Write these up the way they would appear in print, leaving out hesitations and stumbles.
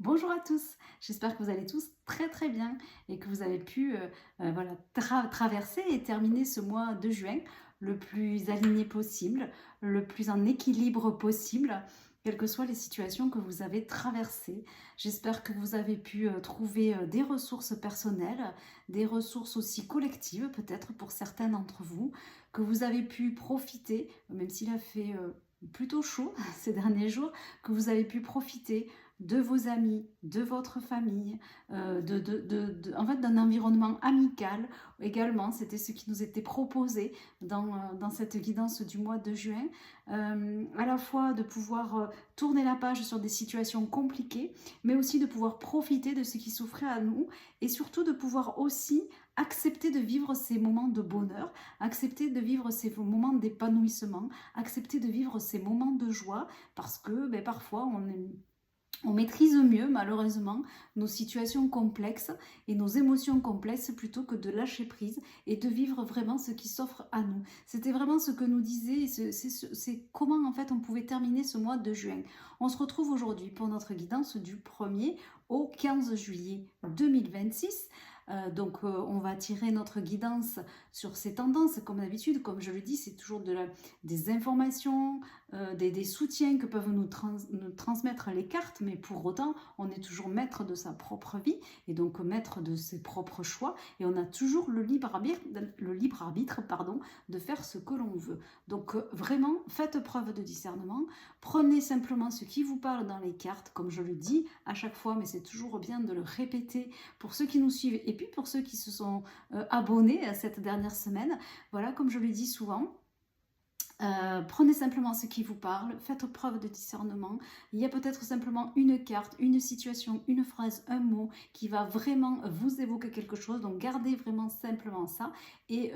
Bonjour à tous, j'espère que vous allez tous très très bien et que vous avez pu voilà, traverser et terminer ce mois de juin le plus aligné possible, le plus en équilibre possible, quelles que soient les situations que vous avez traversées. J'espère que vous avez pu trouver des ressources personnelles, des ressources aussi collectives peut-être pour certains d'entre vous, que vous avez pu profiter, même s'il a fait plutôt chaud ces derniers jours, que vous avez pu profiter de vos amis, de votre famille, en fait d'un environnement amical également. C'était ce qui nous était proposé dans cette guidance du mois de juin. À la fois de pouvoir tourner la page sur des situations compliquées, mais aussi de pouvoir profiter de ce qui s'offrait à nous et surtout de pouvoir aussi accepter de vivre ces moments de bonheur, accepter de vivre ces moments d'épanouissement, accepter de vivre ces moments de joie parce que parfois on maîtrise mieux, malheureusement, nos situations complexes et nos émotions complexes plutôt que de lâcher prise et de vivre vraiment ce qui s'offre à nous. C'était vraiment ce que nous disait, c'est comment en fait on pouvait terminer ce mois de juin. On se retrouve aujourd'hui pour notre guidance du 1er au 15 juillet 2026. On va tirer notre guidance sur ces tendances, comme d'habitude, comme je le dis, c'est toujours des informations, des soutiens que peuvent nous transmettre les cartes, mais pour autant, on est toujours maître de sa propre vie et donc maître de ses propres choix et on a toujours le libre arbitre de faire ce que l'on veut. Donc vraiment, faites preuve de discernement, prenez simplement ce qui vous parle dans les cartes, comme je le dis à chaque fois, mais c'est toujours bien de le répéter pour ceux qui nous suivent et puis pour ceux qui se sont abonnés à cette dernière semaine. Voilà, comme je le dis souvent, prenez simplement ce qui vous parle, faites preuve de discernement. Il y a peut-être simplement une carte, une situation, une phrase, un mot qui va vraiment vous évoquer quelque chose. Donc gardez vraiment simplement ça et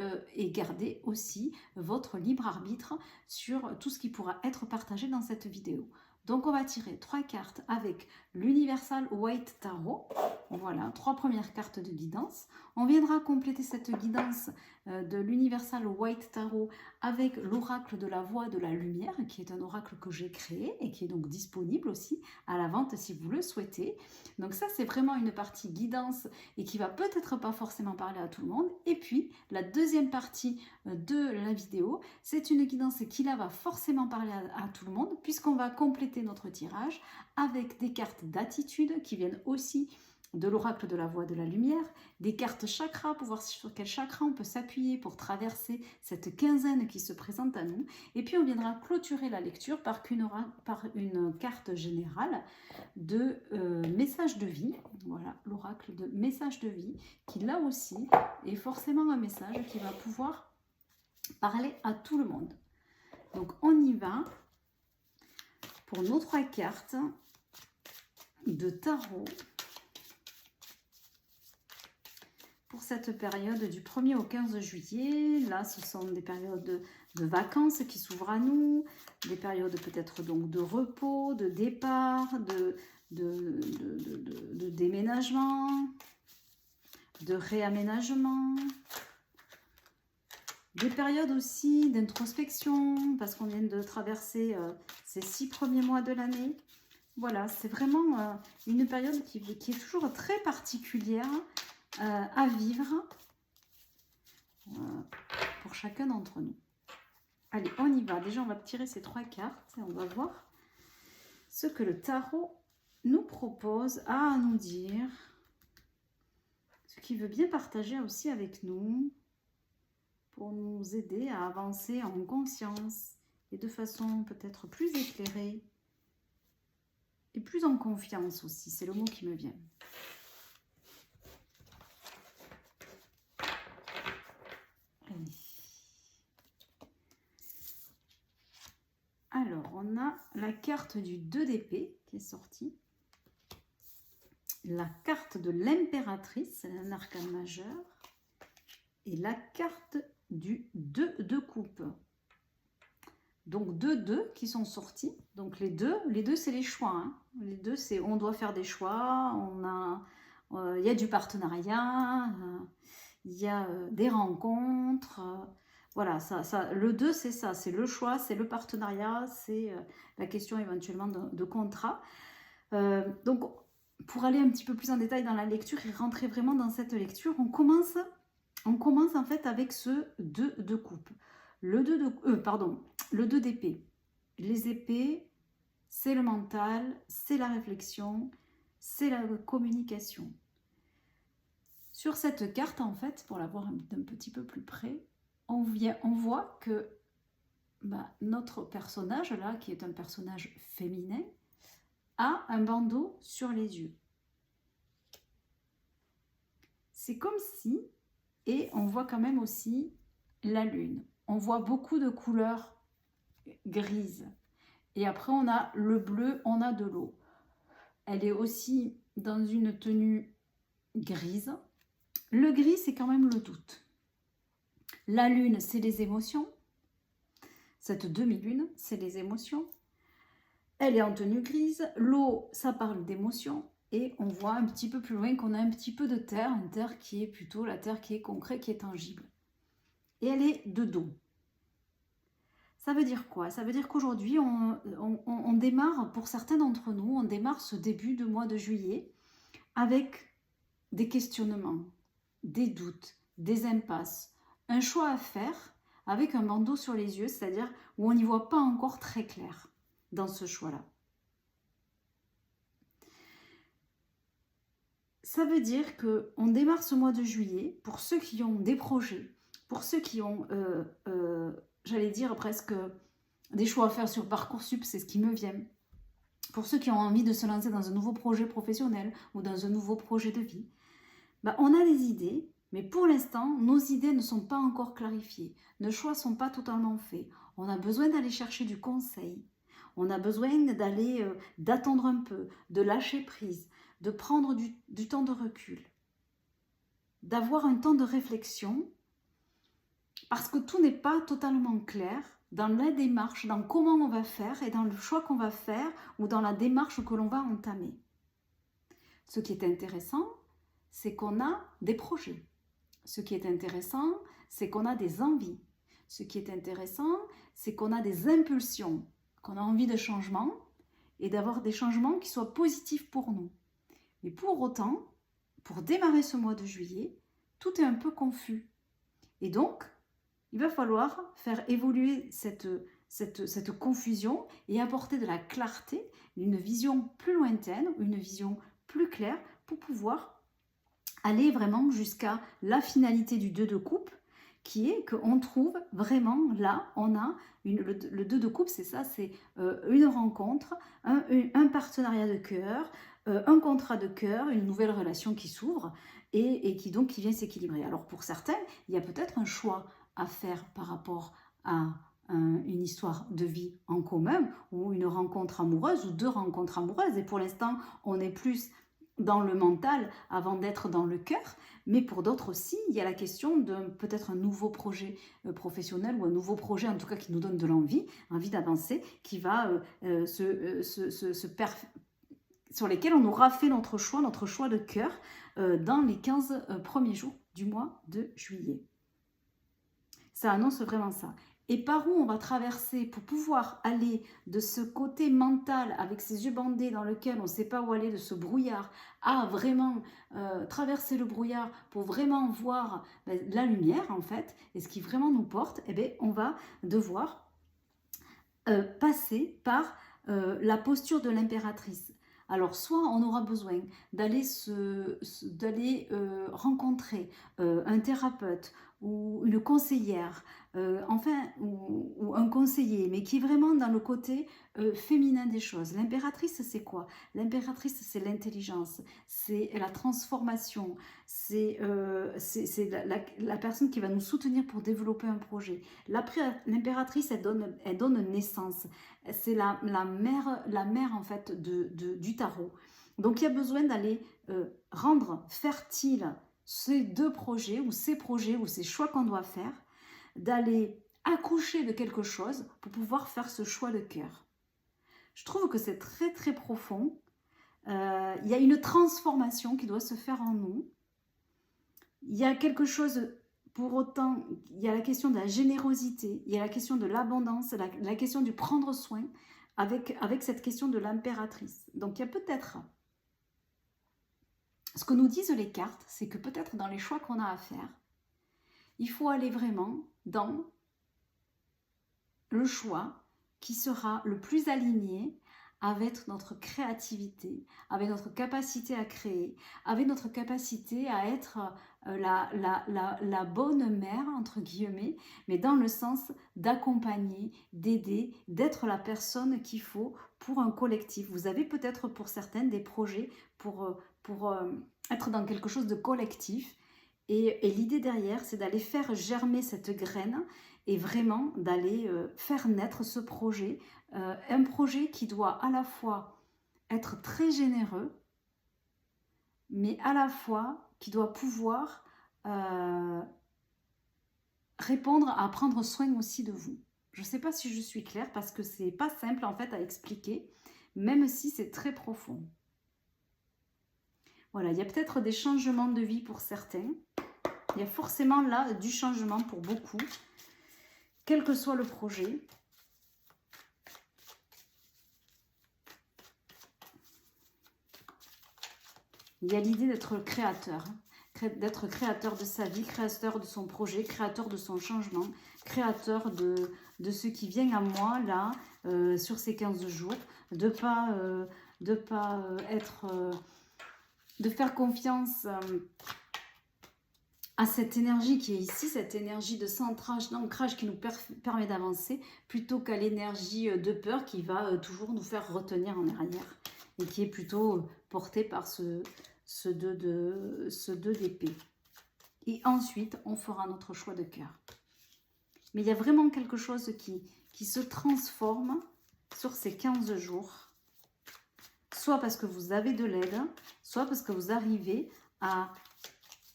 gardez aussi votre libre arbitre sur tout ce qui pourra être partagé dans cette vidéo. Donc on va tirer 3 cartes avec l'Universal White Tarot. Voilà, 3 premières cartes de guidance. On viendra compléter cette guidance de l'Universal White Tarot avec l'oracle de la voix de la lumière, qui est un oracle que j'ai créé et qui est donc disponible aussi à la vente si vous le souhaitez. Donc ça, c'est vraiment une partie guidance et qui va peut-être pas forcément parler à tout le monde. Et puis, la deuxième partie de la vidéo, c'est une guidance qui là va forcément parler à tout le monde, puisqu'on va compléter notre tirage avec des cartes d'attitude qui viennent aussi de l'oracle de la voix de la lumière, des cartes chakras pour voir sur quel chakra on peut s'appuyer pour traverser cette quinzaine qui se présente à nous. Et puis on viendra clôturer la lecture par une carte générale de message de vie. Voilà, l'oracle de message de vie qui là aussi est forcément un message qui va pouvoir parler à tout le monde. Donc on y va pour nos 3 cartes de tarot pour cette période du 1er au 15 juillet. Là, ce sont des périodes de vacances qui s'ouvrent à nous, des périodes peut-être donc de repos, de départ, de déménagement, de réaménagement, des périodes aussi d'introspection, parce qu'on vient de traverser ces 6 premiers mois de l'année. Voilà, c'est vraiment une période qui est toujours très particulière à vivre pour chacun d'entre nous. Allez, on y va. Déjà, on va tirer ces 3 cartes et on va voir ce que le tarot nous propose à nous dire, ce qu'il veut bien partager aussi avec nous pour nous aider à avancer en conscience et de façon peut-être plus éclairée et plus en confiance aussi. C'est le mot qui me vient. Alors, on a la carte du 2 d'épée qui est sortie. La carte de l'impératrice, c'est un arcane majeur. Et la carte du 2 de coupe. Donc, 2 qui sont sortis. Donc, les deux c'est les choix. Hein. Les deux, c'est on doit faire des choix. Il y a du partenariat. Il y a des rencontres. Voilà, le 2, c'est ça, c'est le choix, c'est le partenariat, c'est la question éventuellement de contrat. Donc, pour aller un petit peu plus en détail dans la lecture et rentrer vraiment dans cette lecture, on commence en fait avec ce 2 de coupe. Le 2 le 2 d'épée. Les épées, c'est le mental, c'est la réflexion, c'est la communication. Sur cette carte, en fait, pour la voir d'un petit peu plus près, on voit que notre personnage, là, qui est un personnage féminin, a un bandeau sur les yeux. C'est comme si, et on voit quand même aussi la lune. On voit beaucoup de couleurs grises. Et après, on a le bleu, on a de l'eau. Elle est aussi dans une tenue grise. Le gris, c'est quand même le doute. La lune, c'est les émotions. Cette demi-lune, c'est les émotions. Elle est en tenue grise. L'eau, ça parle d'émotions. Et on voit un petit peu plus loin qu'on a un petit peu de terre, une terre qui est plutôt la terre qui est concrète, qui est tangible. Et elle est de dos. Ça veut dire quoi? Ça veut dire qu'aujourd'hui, on démarre, pour certains d'entre nous, on démarre ce début de mois de juillet avec des questionnements, des doutes, des impasses, un choix à faire avec un bandeau sur les yeux, c'est-à-dire où on n'y voit pas encore très clair dans ce choix-là. Ça veut dire qu'on démarre ce mois de juillet, pour ceux qui ont des projets, pour ceux qui ont, j'allais dire presque des choix à faire sur Parcoursup, c'est ce qui me vient. Pour ceux qui ont envie de se lancer dans un nouveau projet professionnel ou dans un nouveau projet de vie, on a des idées, mais pour l'instant, nos idées ne sont pas encore clarifiées. Nos choix ne sont pas totalement faits. On a besoin d'aller chercher du conseil. On a besoin d'attendre un peu, de lâcher prise, de prendre du temps de recul, d'avoir un temps de réflexion, parce que tout n'est pas totalement clair dans la démarche, dans comment on va faire et dans le choix qu'on va faire ou dans la démarche que l'on va entamer. Ce qui est intéressant, c'est qu'on a des projets. Ce qui est intéressant, c'est qu'on a des envies. Ce qui est intéressant, c'est qu'on a des impulsions, qu'on a envie de changement et d'avoir des changements qui soient positifs pour nous. Mais pour autant, pour démarrer ce mois de juillet, tout est un peu confus. Et donc, il va falloir faire évoluer cette confusion et apporter de la clarté, une vision plus lointaine, une vision plus claire pour pouvoir aller vraiment jusqu'à la finalité du 2 de coupe, qui est qu'on trouve vraiment là, on a le 2 de coupe, c'est ça, c'est une rencontre, un partenariat de cœur, un contrat de cœur, une nouvelle relation qui s'ouvre et qui vient s'équilibrer. Alors pour certains, il y a peut-être un choix à faire par rapport à une histoire de vie en commun ou une rencontre amoureuse ou 2 rencontres amoureuses. Et pour l'instant, on est plus dans le mental avant d'être dans le cœur, mais pour d'autres aussi, il y a la question de peut-être un nouveau projet professionnel ou un nouveau projet en tout cas qui nous donne de l'envie, envie d'avancer, qui va sur lesquels on aura fait notre choix de cœur dans les 15 premiers jours du mois de juillet. Ça annonce vraiment ça. Et par où on va traverser pour pouvoir aller de ce côté mental avec ses yeux bandés dans lequel on ne sait pas où aller, de ce brouillard, à vraiment traverser le brouillard pour vraiment voir la lumière en fait, et ce qui vraiment nous porte, on va devoir passer par la posture de l'impératrice. Alors, soit on aura besoin d'aller rencontrer un thérapeute ou une conseillère, ou un conseiller, mais qui est vraiment dans le côté féminin des choses. L'impératrice, c'est quoi? L'impératrice, c'est l'intelligence, c'est la transformation, c'est la personne qui va nous soutenir pour développer un projet. L'impératrice, elle donne naissance. C'est la mère en fait du tarot. Donc il y a besoin d'aller rendre fertile ces 2 projets ou ces choix qu'on doit faire, d'aller accoucher de quelque chose pour pouvoir faire ce choix de cœur. Je trouve que c'est très très profond. Il y a une transformation qui doit se faire en nous. Il y a quelque chose, pour autant, il y a la question de la générosité, il y a la question de l'abondance, la question du prendre soin avec cette question de l'impératrice. Donc il y a peut-être Ce que nous disent les cartes, c'est que peut-être dans les choix qu'on a à faire, il faut aller vraiment dans le choix qui sera le plus aligné avec notre créativité, avec notre capacité à créer, avec notre capacité à être la bonne mère, entre guillemets, mais dans le sens d'accompagner, d'aider, d'être la personne qu'il faut pour un collectif. Vous avez peut-être pour certaines des projets pour être dans quelque chose de collectif. Et l'idée derrière, c'est d'aller faire germer cette graine et vraiment d'aller faire naître ce projet. Un projet qui doit à la fois être très généreux, mais à la fois qui doit pouvoir répondre à prendre soin aussi de vous. Je ne sais pas si je suis claire parce que c'est pas simple en fait à expliquer, même si c'est très profond. Voilà, il y a peut-être des changements de vie pour certains. Il y a forcément là du changement pour beaucoup, quel que soit le projet. Il y a l'idée d'être créateur, d'être créateur de sa vie, créateur de son projet, créateur de son changement, créateur de ce qui vient à moi là, sur ces 15 jours, de faire confiance à cette énergie qui est ici, cette énergie de centrage, d'ancrage qui nous permet d'avancer, plutôt qu'à l'énergie de peur qui va toujours nous faire retenir en arrière et qui est plutôt portée par ce 2 d'épée. Et ensuite, on fera notre choix de cœur. Mais il y a vraiment quelque chose qui se transforme sur ces 15 jours, soit parce que vous avez de l'aide, soit parce que vous arrivez à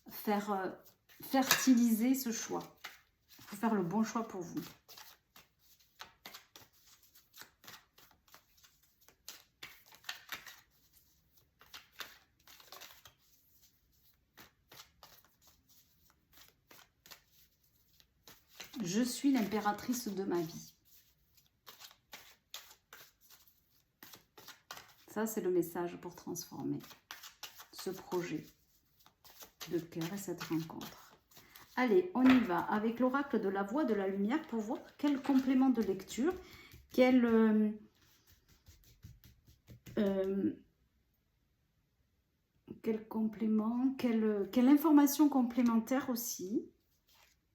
faire fertiliser ce choix. Il faut faire le bon choix pour vous. Je suis l'impératrice de ma vie. Ça, c'est le message pour transformer ce projet de cœur et cette rencontre. Allez, on y va avec l'oracle de la voix de la lumière pour voir quel complément de lecture, quel complément, quelle information complémentaire aussi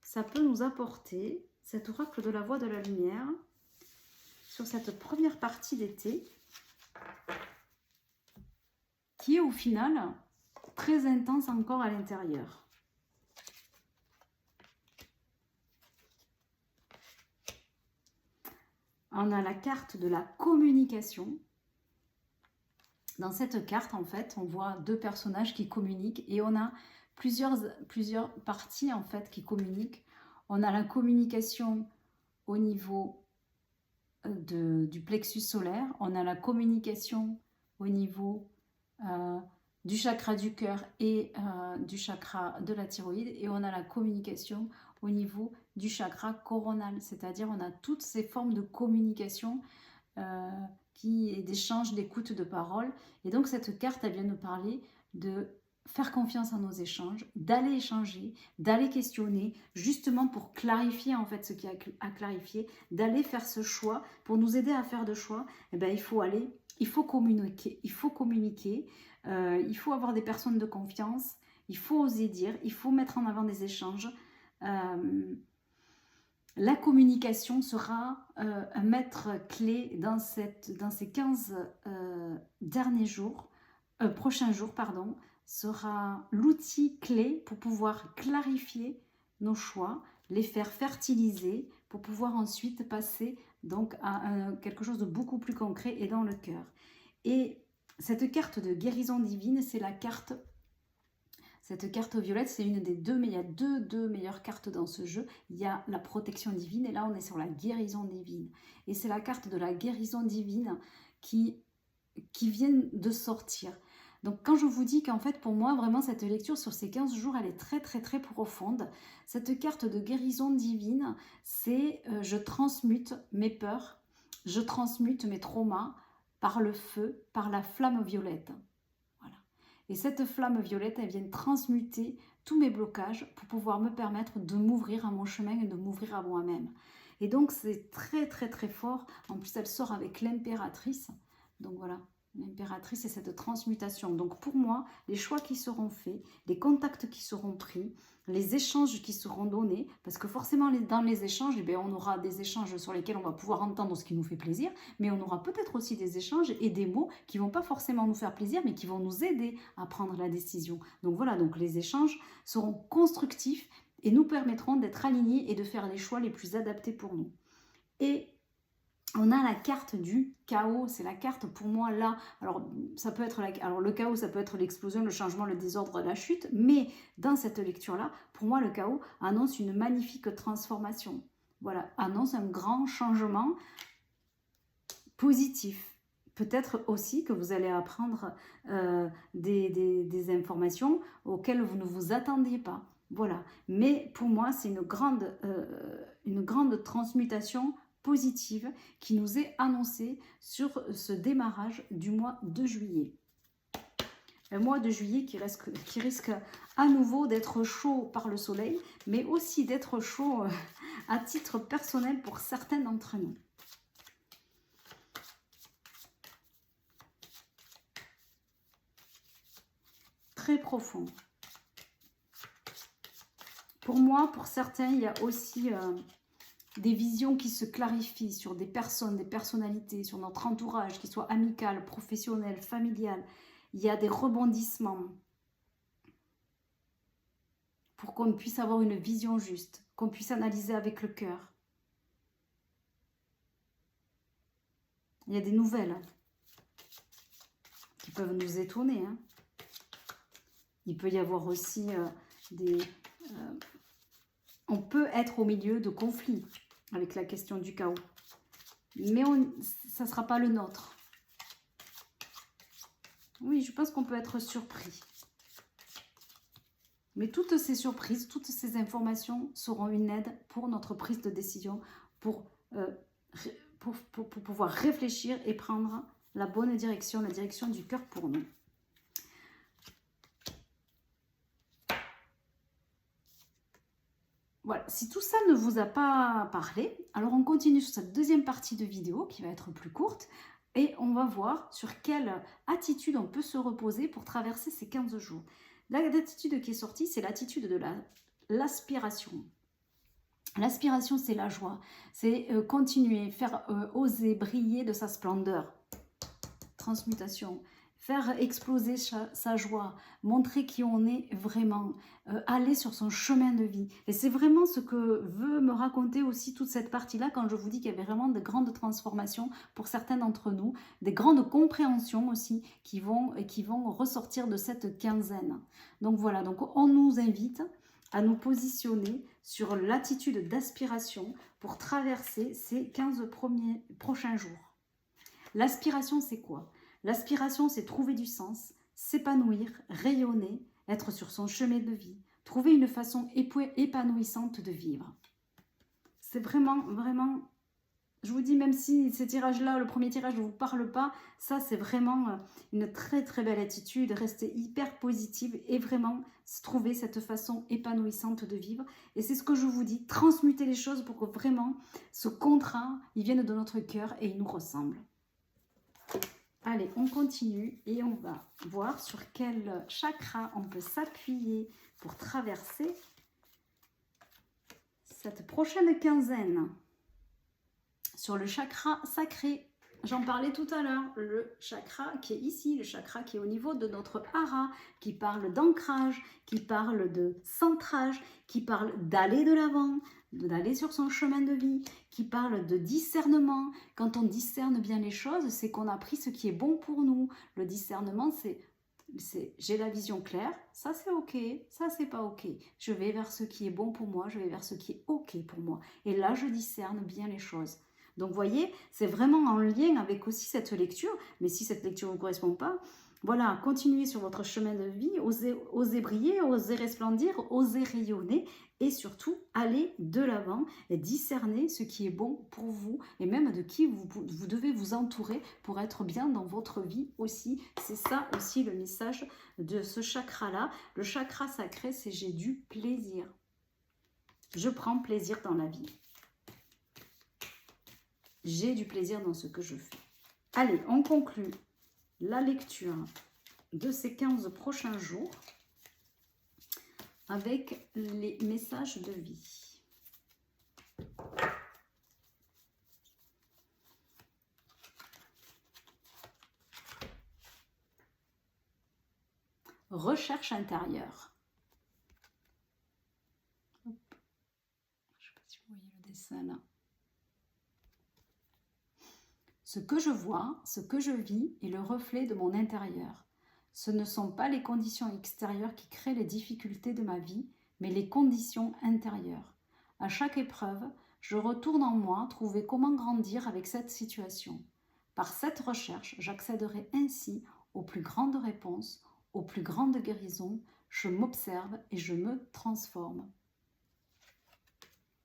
ça peut nous apporter, cet oracle de la voix de la lumière, sur cette première partie d'été, qui est au final très intense encore à l'intérieur. On a la carte de la communication. Dans cette carte, en fait, on voit 2 personnages qui communiquent et on a plusieurs parties en fait qui communiquent. On a la communication au niveau du plexus solaire, on a la communication au niveau du chakra du cœur et du chakra de la thyroïde, et on a la communication au niveau du chakra coronal, c'est-à-dire on a toutes ces formes de communication d'échange, d'écoute, de parole. Et donc cette carte, elle vient nous parler de faire confiance à nos échanges, d'aller échanger, d'aller questionner, justement pour clarifier en fait ce qu'il y a à clarifier, d'aller faire ce choix. Pour nous aider à faire de choix, eh ben, il faut communiquer, il faut avoir des personnes de confiance, il faut oser dire, il faut mettre en avant des échanges. La communication sera un maître clé dans ces 15 prochains jours, sera l'outil clé pour pouvoir clarifier nos choix, les faire fertiliser, pour pouvoir ensuite passer donc à quelque chose de beaucoup plus concret et dans le cœur. Et cette carte de guérison divine, c'est la carte... Cette carte violette, c'est une des 2, mais il y a deux meilleures cartes dans ce jeu. Il y a la protection divine et là, on est sur la guérison divine. Et c'est la carte de la guérison divine qui vient de sortir. Donc, quand je vous dis qu'en fait, pour moi, vraiment, cette lecture sur ces 15 jours, elle est très, très, très profonde. Cette carte de guérison divine, c'est je transmute mes peurs, je transmute mes traumas par le feu, par la flamme violette. Et cette flamme violette, elle vient transmuter tous mes blocages pour pouvoir me permettre de m'ouvrir à mon chemin et de m'ouvrir à moi-même. Et donc, c'est très, très, très fort. En plus, elle sort avec l'impératrice. Donc voilà, l'impératrice, c'est cette transmutation. Donc pour moi, les choix qui seront faits, les contacts qui seront pris, les échanges qui seront donnés, parce que forcément dans les échanges, eh bien, on aura des échanges sur lesquels on va pouvoir entendre ce qui nous fait plaisir, mais on aura peut-être aussi des échanges et des mots qui ne vont pas forcément nous faire plaisir, mais qui vont nous aider à prendre la décision. Donc voilà, donc les échanges seront constructifs et nous permettront d'être alignés et de faire les choix les plus adaptés pour nous. Et on a la carte du chaos, c'est la carte pour moi là, alors ça peut être alors le chaos, ça peut être l'explosion, le changement, le désordre, la chute, mais dans cette lecture là, pour moi le chaos annonce une magnifique transformation, voilà, annonce un grand changement positif. Peut-être aussi que vous allez apprendre des informations auxquelles vous ne vous attendiez pas, voilà, mais pour moi c'est une grande transmutation positive qui nous est annoncée sur ce démarrage du mois de juillet. Un mois de juillet qui risque à nouveau d'être chaud par le soleil, mais aussi d'être chaud à titre personnel pour certains d'entre nous. Très profond. Pour moi, pour certains, il y a aussi des visions qui se clarifient sur des personnes, des personnalités, sur notre entourage, qui soit amical, professionnel, familial. Il y a des rebondissements pour qu'on puisse avoir une vision juste, qu'on puisse analyser avec le cœur. Il y a des nouvelles qui peuvent nous étonner. Hein. Il peut y avoir aussi on peut être au milieu de conflits avec la question du chaos. Mais ça ne sera pas le nôtre. Oui, je pense qu'on peut être surpris. Mais toutes ces surprises, toutes ces informations seront une aide pour notre prise de décision, pour pouvoir réfléchir et prendre la bonne direction, la direction du cœur pour nous. Voilà, si tout ça ne vous a pas parlé, alors on continue sur cette deuxième partie de vidéo qui va être plus courte et on va voir sur quelle attitude on peut se reposer pour traverser ces 15 jours. L'attitude qui est sortie, c'est l'attitude de l'aspiration. L'aspiration, c'est la joie, c'est continuer, faire oser briller de sa splendeur. Transmutation. Faire exploser sa joie, montrer qui on est vraiment, aller sur son chemin de vie. Et c'est vraiment ce que veut me raconter aussi toute cette partie-là quand je vous dis qu'il y avait vraiment de grandes transformations pour certains d'entre nous, des grandes compréhensions aussi qui vont ressortir de cette quinzaine. Donc voilà, donc on nous invite à nous positionner sur l'attitude d'aspiration pour traverser ces 15 prochains jours. L'aspiration, c'est quoi ? L'aspiration, c'est trouver du sens, s'épanouir, rayonner, être sur son chemin de vie, trouver une façon épanouissante de vivre. C'est vraiment, vraiment, je vous dis, même si ces tirages-là, le premier tirage ne vous parle pas, ça c'est vraiment une très très belle attitude, rester hyper positive et vraiment trouver cette façon épanouissante de vivre. Et c'est ce que je vous dis, transmuter les choses pour que vraiment ce contrat, il vienne de notre cœur et il nous ressemble. Allez, on continue et on va voir sur quel chakra on peut s'appuyer pour traverser cette prochaine quinzaine. Sur le chakra sacré, j'en parlais tout à l'heure, le chakra qui est ici, le chakra qui est au niveau de notre hara, qui parle d'ancrage, qui parle de centrage, qui parle d'aller de l'avant, d'aller sur son chemin de vie, qui parle de discernement. Quand on discerne bien les choses, c'est qu'on a pris ce qui est bon pour nous. Le discernement, c'est j'ai la vision claire, ça c'est ok, ça c'est pas ok. Je vais vers ce qui est bon pour moi, je vais vers ce qui est ok pour moi. Et là, je discerne bien les choses. Donc, vous voyez, c'est vraiment en lien avec aussi cette lecture. Mais si cette lecture ne vous correspond pas, voilà, continuez sur votre chemin de vie, osez briller, osez resplendir, osez rayonner et surtout, allez de l'avant et discernez ce qui est bon pour vous et même de qui vous devez vous entourer pour être bien dans votre vie aussi. C'est ça aussi le message de ce chakra-là. Le chakra sacré, c'est j'ai du plaisir. Je prends plaisir dans la vie. J'ai du plaisir dans ce que je fais. Allez, on conclut la lecture de ces 15 prochains jours avec les messages de vie. Recherche intérieure. Je ne sais pas si vous voyez le dessin là. Ce que je vois, ce que je vis est le reflet de mon intérieur. Ce ne sont pas les conditions extérieures qui créent les difficultés de ma vie, mais les conditions intérieures. À chaque épreuve, je retourne en moi trouver comment grandir avec cette situation. Par cette recherche, j'accéderai ainsi aux plus grandes réponses, aux plus grandes guérisons. Je m'observe et je me transforme.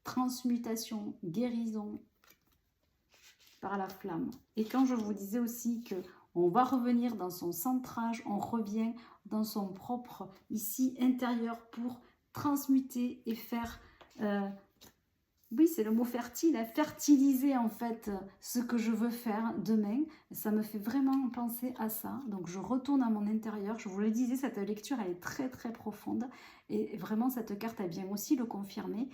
Transmutation, guérison par la flamme. Et quand je vous disais aussi que on va revenir dans son centrage, on revient dans son propre ici intérieur pour transmuter et faire, oui c'est le mot fertile, fertiliser en fait ce que je veux faire demain. Ça me fait vraiment penser à ça. Donc je retourne à mon intérieur. Je vous le disais, cette lecture elle est très très profonde et vraiment cette carte elle vient aussi le confirmer.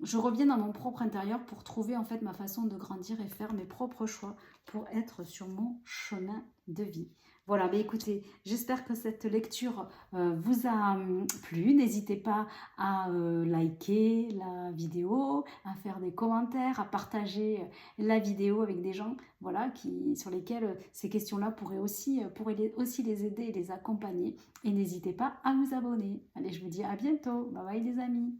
Je reviens dans mon propre intérieur pour trouver en fait ma façon de grandir et faire mes propres choix pour être sur mon chemin de vie. Voilà, mais écoutez, j'espère que cette lecture vous a plu. N'hésitez pas à liker la vidéo, à faire des commentaires, à partager la vidéo avec des gens voilà, sur lesquels ces questions-là pourraient aussi les aider et les accompagner. Et n'hésitez pas à vous abonner. Allez, je vous dis à bientôt. Bye bye les amis.